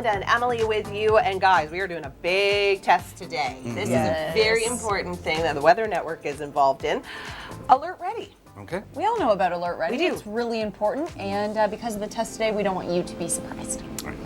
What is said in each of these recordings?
Amanda and Emily with you. And guys, we are doing a big test today. This is a very important thing that the Weather Network is involved in. Alert Ready. Okay. We all know about Alert Ready. We do. It's really important, and because of the test today, we don't want you to be surprised. All right.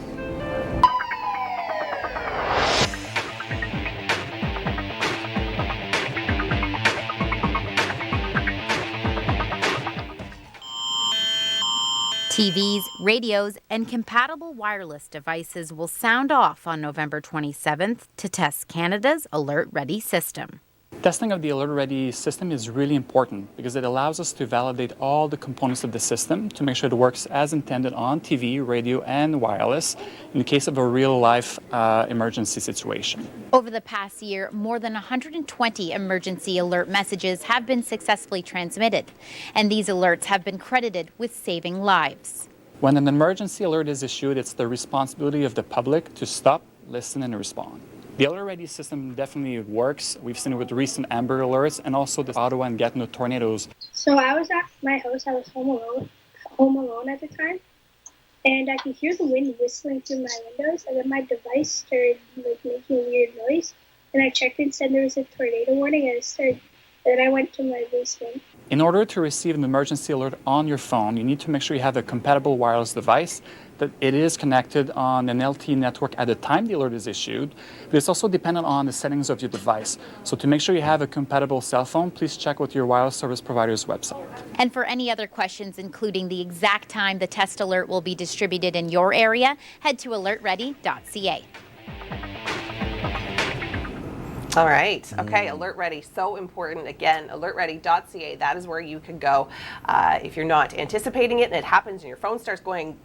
TVs, radios, and compatible wireless devices will sound off on November 27th to test Canada's Alert Ready system. Testing of the Alert Ready system is really important because it allows us to validate all the components of the system to make sure it works as intended on TV, radio, and wireless in the case of a real-life emergency situation. Over the past year, more than 120 emergency alert messages have been successfully transmitted, and these alerts have been credited with saving lives. When an emergency alert is issued, it's the responsibility of the public to stop, listen, and respond. The Alert Ready system definitely works. We've seen it with recent Amber alerts and also the Ottawa and Gatineau tornadoes. So I was at my house. I was home alone at the time, and I could hear the wind whistling through my windows. And then my device started making a weird noise. And I checked and said there was a tornado warning, and then I went to my basement. In order to receive an emergency alert on your phone, you need to make sure you have a compatible wireless device, that it is connected on an LTE network at the time the alert is issued, but it's also dependent on the settings of your device. So to make sure you have a compatible cell phone, please check with your wireless service provider's website. And for any other questions, including the exact time the test alert will be distributed in your area, head to alertready.ca. All right. Okay. Alert Ready. So important. Again, alertready.ca. That is where you can go if you're not anticipating it and it happens and your phone starts going,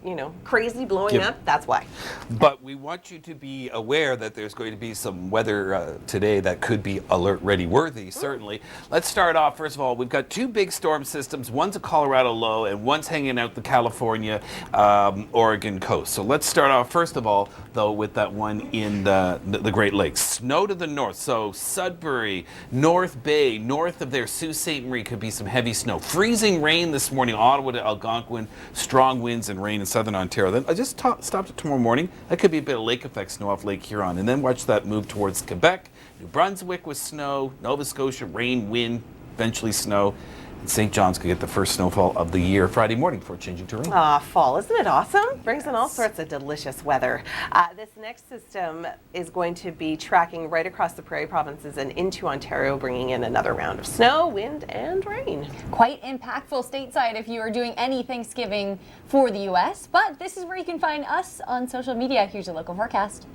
crazy, blowing up. That's why. But we want you to be aware that there's going to be some weather today that could be Alert Ready worthy, certainly. Let's start off. First of all, we've got two big storm systems. One's a Colorado low and one's hanging out the California, Oregon coast. So let's start off, first of all, though, with that one in the Great Lakes. Snow to the north. So Sudbury, North Bay, north of there, Sault Ste. Marie could be some heavy snow. Freezing rain this morning, Ottawa to Algonquin, strong winds and rain in southern Ontario. Then I just stopped it tomorrow morning. That could be a bit of lake effect snow off Lake Huron. And then watch that move towards Quebec, New Brunswick with snow, Nova Scotia, rain, wind, eventually snow. And St. John's could get the first snowfall of the year Friday morning before changing to rain. Fall. Isn't it awesome? Brings in all sorts of delicious weather. This next system is going to be tracking right across the Prairie provinces and into Ontario, bringing in another round of snow, wind, and rain. Quite impactful stateside if you are doing any Thanksgiving for the U.S., but this is where you can find us on social media. Here's your local forecast.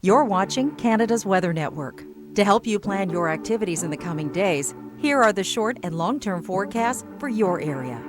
You're watching Canada's Weather Network. To help you plan your activities in the coming days, here are the short and long-term forecasts for your area.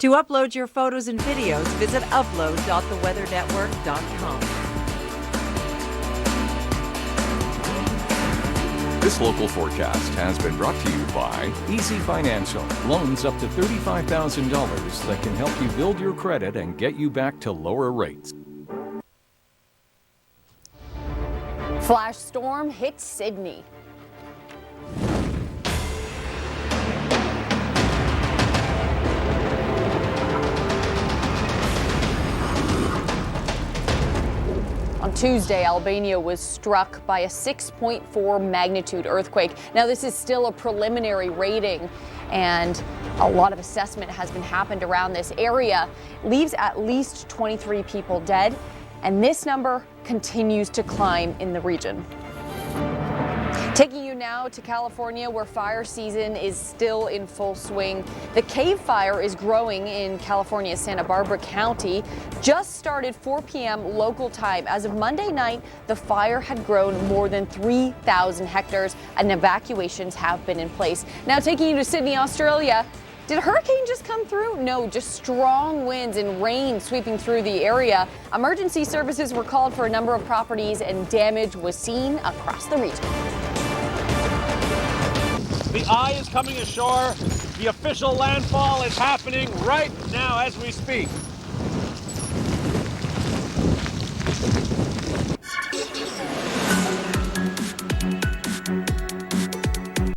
To upload your photos and videos, visit upload.theweathernetwork.com. This local forecast has been brought to you by Easy Financial. Loans up to $35,000 that can help you build your credit and get you back to lower rates. Flash storm hits Sydney. On Tuesday, Albania was struck by a 6.4 magnitude earthquake. Now, this is still a preliminary rating, and a lot of assessment has been happened around this area. Leaves at least 23 people dead, and this number continues to climb in the region. Taking you now to California, where fire season is still in full swing. The cave fire is growing in California's Santa Barbara County. Just started 4 p.m. local time. As of Monday night, the fire had grown more than 3,000 hectares, and evacuations have been in place. Now taking you to Sydney, Australia. Did a hurricane just come through? No, just strong winds and rain sweeping through the area. Emergency services were called for a number of properties, and damage was seen across the region. The eye is coming ashore. The official landfall is happening right now as we speak.